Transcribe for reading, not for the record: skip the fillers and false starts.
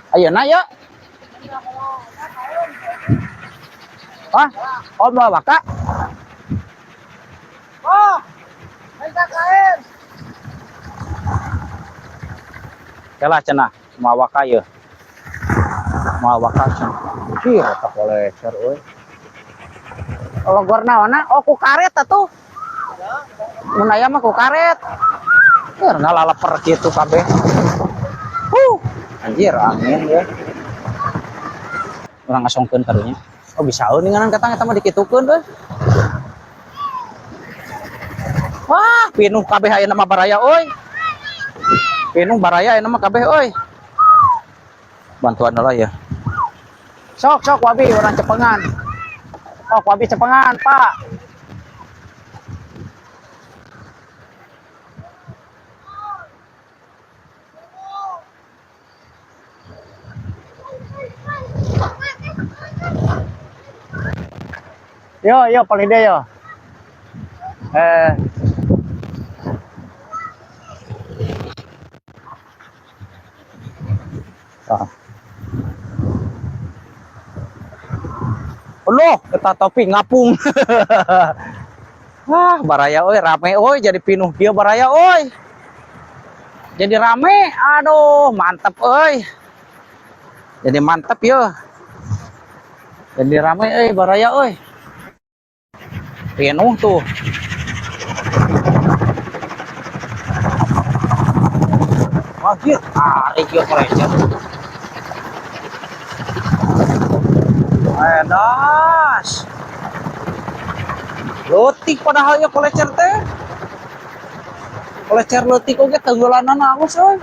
Ayo na ya. Hah? Oh bawa baka? Oh, minta kain. Kela cenah mawa ka ye. Mawa ka cenah. Kira tak boleh cer euy. Logor naonna? Oh ku karet atuh. Mun aya mah ku karet. Keur ngalalaper kitu kabeh. Anjir angin ya. Urang ngasongkeun karunya. Oh bisa ninganan katang eta mah dikitukeun euy. Wah, pinuh kabeh ayeuna mah baraya euy. Pinuh baraya ayeuna mah kabeh euy. Bantuan heula ya. Sok sok wabi urang cepengan. Oh, wabi cepengan, Pak. Yo, paling deh yo. Ah. Loh, kita topi ngapung. Wah, baraya euy rame euy jadi pinuh kieu baraya euy. Jadi rame. Aduh, mantep euy. Jadi mantep yo. Jadi rame euy baraya euy. Pinuh tuh. Wah, gitu. Regio Kolecer. Edas. Leutik padahal ya Kolecer teh. Kolecer leutik oge teugeulanan halus euy.